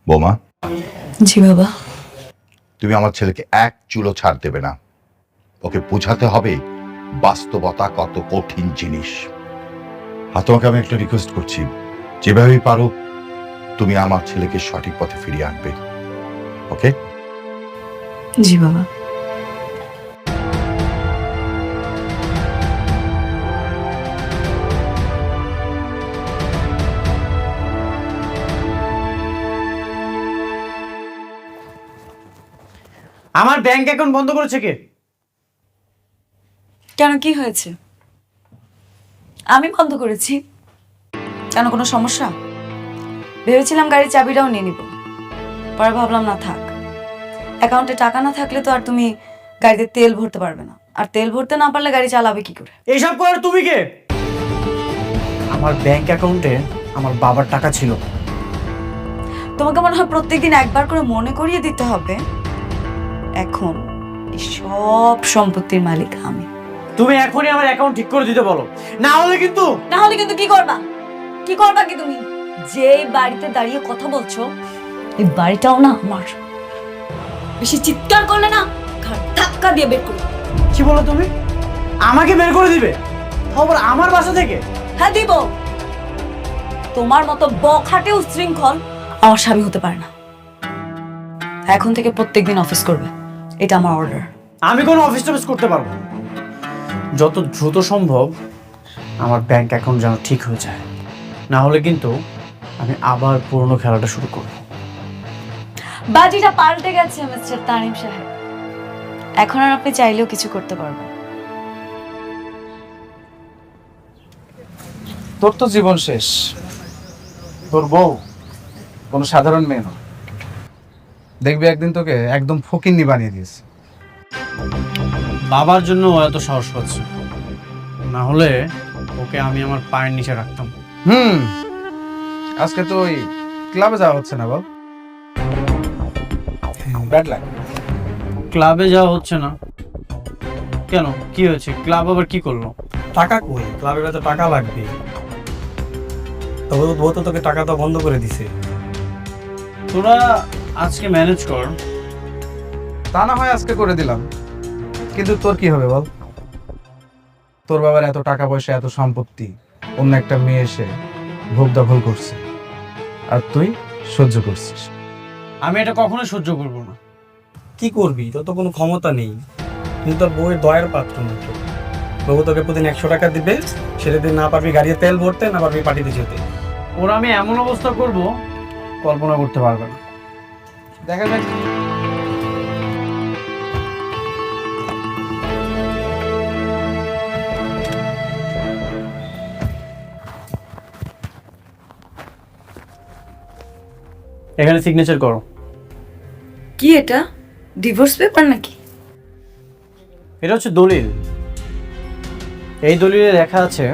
বোমা, জি বাবা। তুমি আমার ছেলেকে এক চুলো ছাড় দেবে না। ওকে বোঝাতে হবে বাস্তবতা কত কঠিন জিনিস। আর তোমাকে আমি একটা রিকোয়েস্ট করছি, যেভাবেই পারো তুমি আমার ছেলেকে সঠিক পথে ফিরিয়ে আনবে। ওকে? জি বাবা। আমার ব্যাংক অ্যাকাউন্ট বন্ধ করেছে কে? কেন, কি হয়েছে? আমি বন্ধ করেছি। কেন, কোনো সমস্যা? ভেবেছিলাম গাড়ির চাবিটাও নিয়ে নিব, পরে ভাবলাম না থাক, অ্যাকাউন্টে টাকা না থাকলে তো আর তুমি গাড়িতে তেল ভরতে পারবে না, আর তেল ভরতে না পারলে গাড়ি চালাবে কি করে? এইসব করার তুমি কে? আমার ব্যাংক অ্যাকাউন্টে আমার বাবার টাকা ছিল। তোমাকে মনে হয় প্রত্যেকদিন একবার করে মনে করিয়ে দিতে হবে। এখন এই সব সম্পত্তির মালিক আমি। তুমি এখনই আমার অ্যাকাউন্ট ঠিক করে দিতে বলো, না হলে কিন্তু কি করবা? কি করবা কি তুমি? যে বাড়িতে দাঁড়িয়ে কথা বলছো, এই বাড়িটাও না আমার। বেশি চিৎকার করলে না ঘাড় ধাক্কা দিয়ে বের করো। কি বলো তুমি? আমাকে বের করে দিবে? খবর আমার বাসা থেকে? হ্যাঁ দিব। তোমার মতো বখাটে উশৃঙ্খল আমার স্বামী হতে পারে না। এখন থেকে প্রত্যেকদিন অফিস করবে, এটা আমার অর্ডার। আমি কোনো অফিস টফিস করতে পারবো না। যত দ্রুত সম্ভব আমার ব্যাংক অ্যাকাউন্ট যেন ঠিক হয়ে যায়, না হলে কিন্তু আমি আবার পুরনো খেলাটা শুরু করব। বাজিটা পাল্টে গেছে মিস্টার তানিম সাহেব, এখন আর আপনি চাইলেও কিছু করতে পারবেন। তোর তো জীবন শেষ। তোর বউ কোনো সাধারণ মেয়ে নয়, দেখবি একদিন তোকে একদম ফকিন্নি বানিয়ে দিয়েছে। বাবার জন্য ও এত সাহস পাচ্ছে, না হলে ওকে আমি আমার পায়ের নিচে রাখতাম। আজকে তো ওই ক্লাবে যাওয়া হচ্ছে না বল? ব্যাড লাগ। ক্লাবে যাওয়া হচ্ছে না কেন? কি হয়েছে? ক্লাব আবার কি করলো? টাকা কই? ক্লাবের তো টাকা লাগবে। তবে ও তো তোকে টাকা তো বন্ধ করে দিছে। তোরা আজকে ম্যানেজ কর। তা না হয় আজকে করে দিলাম, কিন্তু তোর কি হবে বল? তোর বাবার এত টাকা পয়সা, এত সম্পত্তি, অন্য একটা মেয়ে এসে ভোগ দখল করছে, আর তুই সহ্য করছিস। আমি এটা কখনো সহ্য করব না। কি করবি? তোর তো কোনো ক্ষমতা নেই। তুই তোর বউয়ের দয়ের পাত্র মাত্র। বউ তোকে প্রতিদিন 100 টাকা দিবে, সেটা দিয়ে না পারবি গাড়িতে তেল ভরতে, না পারবি পার্টিতে যেতে। ওরা আমি এমন অবস্থা করব কল্পনা করতে পারবে না। দেখা যাক। এখানে সিগনেচার করো। কি এটা? ডিভোর্স পেপার নাকি? এটা হচ্ছে দলিল। এই দলিলে লেখা আছে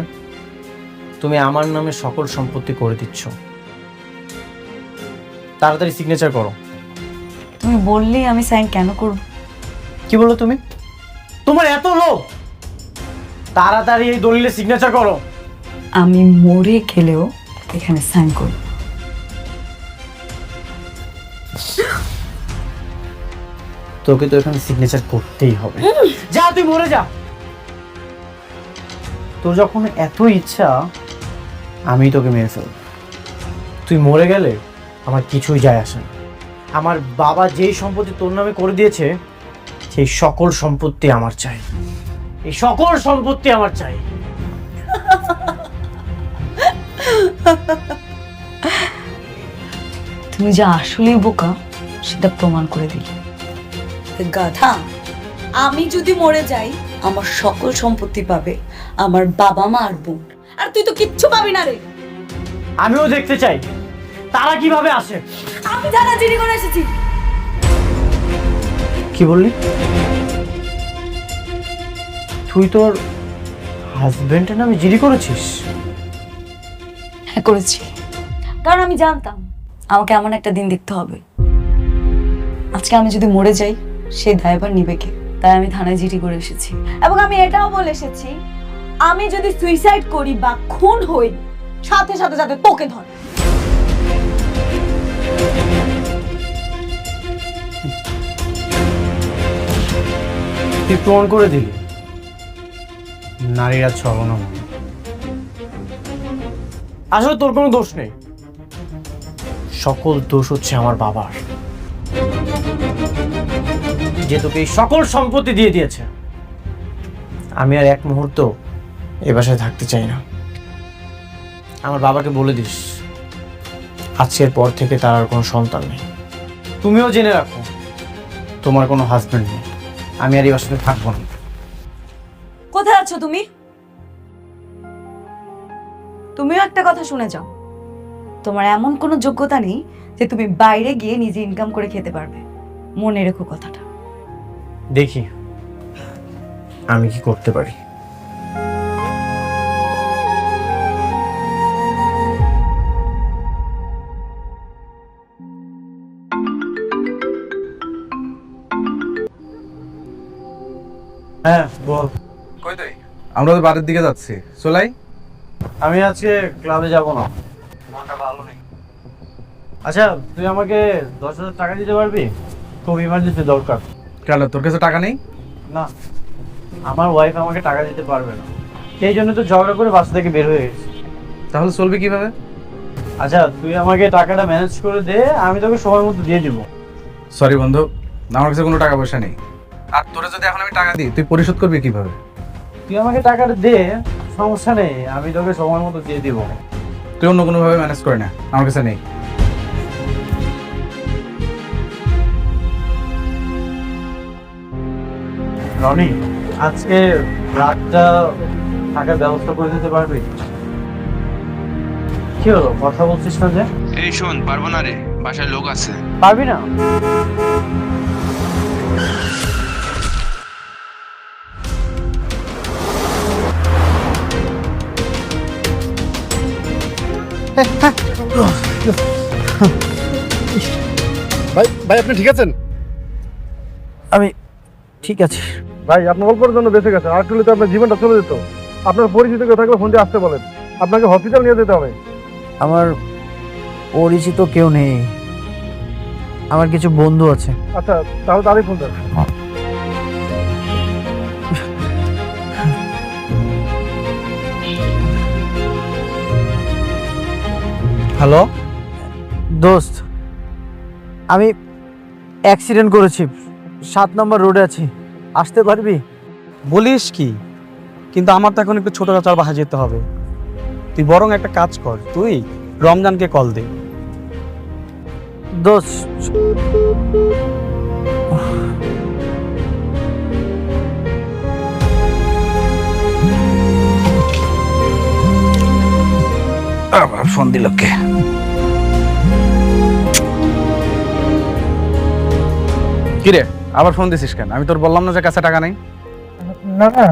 তুমি আমার নামে সকল সম্পত্তি করে দিচ্ছ। তাড়াতাড়ি সিগনেচার করো। তুমি বললেই আমি সাইন কেন করব? কি বললো তুমি? তোমার এত লোভ? তাড়াতাড়ি এই দলিলে সিগনেচার করো। আমি মরে গেলেও এখানে সাইন করব। তোকে তো এখানে সিগনেচার করতেই হবে। যা, তুই মরে যা। তোর যখন এত ইচ্ছা, আমি তোকে মেরে ফেলব। তুই মরে গেলে আমার কিছুই যায় আসে না। আমার বাবা যেই সম্পত্তি তোর নামে করে দিয়েছে, সেই সকল সম্পত্তি আমার চাই। এই সকল সম্পত্তি আমার চাই। তুমি যে আসলেই বোকা সেটা প্রমাণ করে দিলে। গাধা, আমি যদি মরে যাই আমার সকল সম্পত্তি পাবে আমার বাবা মা আর বোন, আর তুই তো কিচ্ছু পাবি না রে। আমিও দেখতে চাই তারা কিভাবে আসে। আমি জানা চিনি করে এসেছি। কি বললি? তুই তোর হাজবেন্ডের নামে জিডি করেছিস? হ্যাঁ করেছি, কারণ আমি জানতাম আমাকে এমন একটা দিন দেখতে হবে। আজকে আমি যদি মরে যাই সেই দায়ভার নিবে কে, তাই আমি থানায় জিডি করে এসেছি। এবং আমি এটাও বলে এসেছি, আমি যদি সুইসাইড করি বা খুন হই, সাথে সাথে যাতে তোকে ধরে। তুই প্রমাণ করে দিলি নারীরা ছলনাময়ী। আসলে তোর কোনো দোষ নেই, সকল দোষ হচ্ছে আমার বাবার, যে তোকে এই সকল সম্পত্তি দিয়ে দিয়েছে। আমি আর এক মুহূর্ত এ বাসায় থাকতে চাই না। আমার বাবাকে বলে দিস আজকের পর থেকে তার আর কোনো সন্তান নেই। তুমিও জেনে রাখো তোমার কোনো হাজবেন্ড নেই। আমি আর এই বাসাতে থাকবো না। কোথায় আছো তুমি? তুমিও একটা কথা শুনে যাও, তোমার এমন কোনো যোগ্যতা নেই যে তুমি বাইরে গিয়ে নিজে ইনকাম করে খেতে পারবে। মনে রেখো কথাটা। দেখি আমি কি করতে পারি। হ্যাঁ বল। কই তুই? আমরা তো বাড়ির দিকে যাচ্ছি, চলাই। আমি আজকে ক্লাবে যাব না, মনটা ভালো নেই। আচ্ছা তুই আমাকে 10,000 টাকা দিতে পারবি? খুব ইমার্জেন্সি দরকার। কেন, তোর কাছে টাকা নেই? না, আমার ওয়াইফ আমাকে টাকা দিতে পারবে না, সেই জন্য তো ঝগড়া করে বাসা থেকে বের হয়ে গেছি। তাহলে চলবে কিভাবে? আচ্ছা তুই আমাকে টাকাটা ম্যানেজ করে দে, আমি তোকে সময় মতো দিয়ে দিব। সরি বন্ধু, আমার কাছে কোনো টাকা পয়সা নেই। আর তোরা যদি এখন আমি টাকা দিই, তুই পরিশোধ করবি কিভাবে? তুই আমাকে টাকাটা দে, সমস্যা নেই, আমি তোকে সময় মতো দিয়ে দিব। তুই অন্য কোনোভাবে ম্যানেজ করে না, আমার কাছে নেই। রনি, আজকে রাতটা থাকার ব্যবস্থা করে দিতে পারবি? কি হলো, কথা বলছিস না যে? এই শোন, পারবো না রে, বাসায় লোক আছে। পারবি না? ভাই ভাই আপনি ঠিক আছেন? আমি ঠিক আছে ভাই আপনার অল্পের জন্য বেঁচে গেছে, আর একটু হলে তো আপনার জীবনটা চলে যেত। আপনার পরিচিত কেউ থাকলে ফোন দিয়ে আসতে বলেন, আপনাকে হসপিটাল নিয়ে যেতে হবে। আমার পরিচিত কেউ নেই, আমার কিছু বন্ধু আছে। আচ্ছা তাহলে তারই ফোন দেন। হ্যালো দোস্ত, আমি অ্যাক্সিডেন্ট করেছি, 7 নম্বর রোডে আছি, আসতে পারবি? বলিস কি? কিন্তু আমার তো এখন একটু ছোট চাচার বাসায় যেতে হবে। তুই বরং একটা কাজ কর, তুই রমজানকে কল দে। দোস্ত আবার ফোন দিল কে? কিরে, আবার ফোন দিছিস কেন? আমি তোর বললাম না যে কাছে টাকা নেই। না না,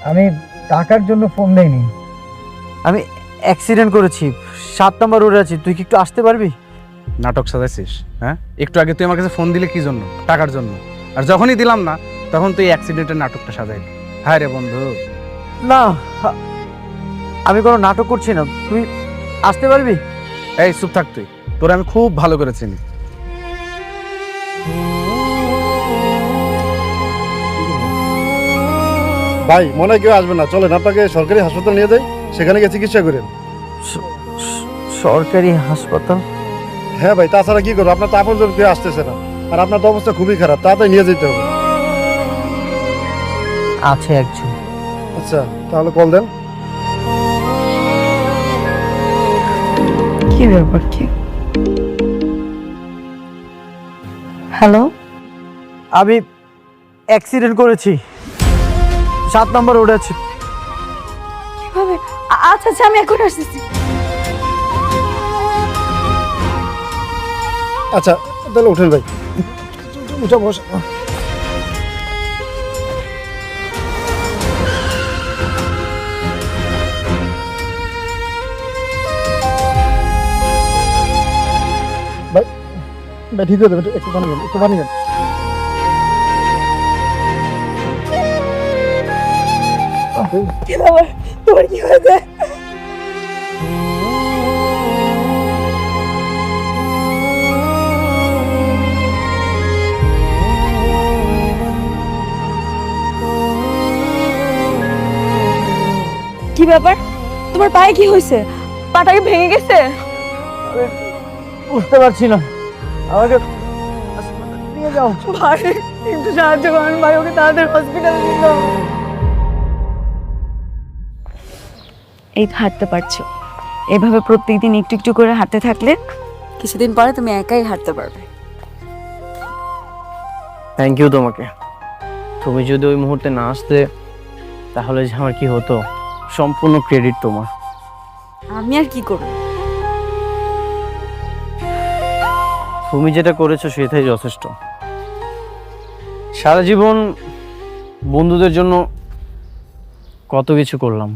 আমি টাকার জন্য ফোন দেইনি। আমি অ্যাক্সিডেন্ট করেছি, 7 নম্বর রোডে আছি, তুই কি একটু আসতে পারবি? নাটক সাজাইছিস? হ্যাঁ, একটু আগে তুই আমার কাছে ফোন দিলে কি জন্য? টাকার জন্য। আর যখনই দিলাম না, তখন তুই অ্যাক্সিডেন্টের নাটকটা সাজাইলি। হায় রে বন্ধু। না, আমি কোনো নাটক করছি না, তুই আসতে পারবি? এই চুপ থাক তুই, তোর আমি খুব ভালো করে চিনি। ভাই মনে হয় কেউ আসবে না, চলেন আপনাকে সরকারি হাসপাতাল নিয়ে যাই, সেখানে গিয়ে চিকিৎসা করেন। সরকারি হাসপাতাল? হ্যাঁ ভাই, তাছাড়া কি করবো, আপনার তো আপনজন কেউ আসতেছে না, আর আপনার তো অবস্থা খুবই খারাপ, তাড়াতাড়ি নিয়ে যেতে হবে। আছে একজন। আচ্ছা তাহলে কল দেন। কি ব্যাপার কি? হ্যালো, আমি অ্যাক্সিডেন্ট করেছি, 7 নম্বর রোডে আছি। কিভাবে? আচ্ছা আচ্ছা, আমি এখন আসতেছি। আচ্ছা তাহলে উঠেন ভাই। উঠে বসো। ভাই ভাই ঠিক আছে, একটু পানি দেন, একটু পানি দেন। তোমার কি হয়েছে? কি ব্যাপার, তোমার পায়ে কি হয়েছে? পাটা কি ভেঙে গেছে? বুঝতে পারছি না, আমাকে নিয়ে যাও। ভাই একটু সাহায্য করুন ভাই, ওকে তাড়াতাড়ি হসপিটালে নিয়ে যাও। এই তো হাঁটতে পারছো। এভাবে প্রত্যেকদিন একটু একটু করে হাঁটতে থাকলে কিছুদিন পরে তুমি একাই হাঁটতে পারবে। থ্যাংক ইউ তোমাকে। তুমি যদি ওই মুহূর্তে না আসতে তাহলে যে আমার কি হতো, সম্পূর্ণ ক্রেডিট তোমার। আমি আর কি করব? তুমি যেটা করেছো সেটাই যথেষ্ট। সারা জীবন বন্ধুদের জন্য কত কিছু করলাম,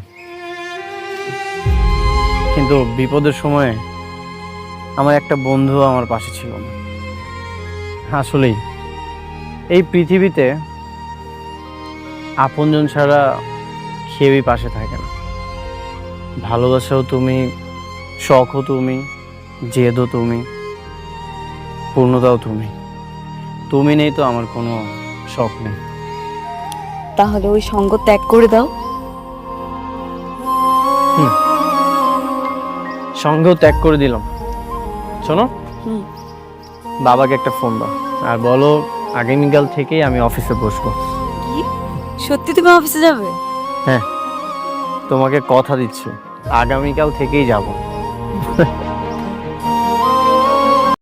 কিন্তু বিপদের সময়ে আমার একটা বন্ধু আমার পাশে ছিল না। আসলেই এই পৃথিবীতে আপনজন ছাড়া কেউই পাশে থাকে না। ভালোবাসাও তুমি, শখও তুমি, জেদও তুমি, পূর্ণতাও তুমি। তুমি নেই তো আমার কোনো শখ নেই। তাহলে ওই সঙ্গ ত্যাগ করে দাও। সঙ্গেও ত্যাগ করে দিলাম। শোনো, হুম। বাবাকে একটা ফোন দাও আর বলো আগামীকাল থেকেই আমি অফিসে বসবো। কি সত্যি তুমি অফিসে যাবে? হ্যাঁ, তোমাকে কথা দিচ্ছি, আগামীকাল থেকেই যাব।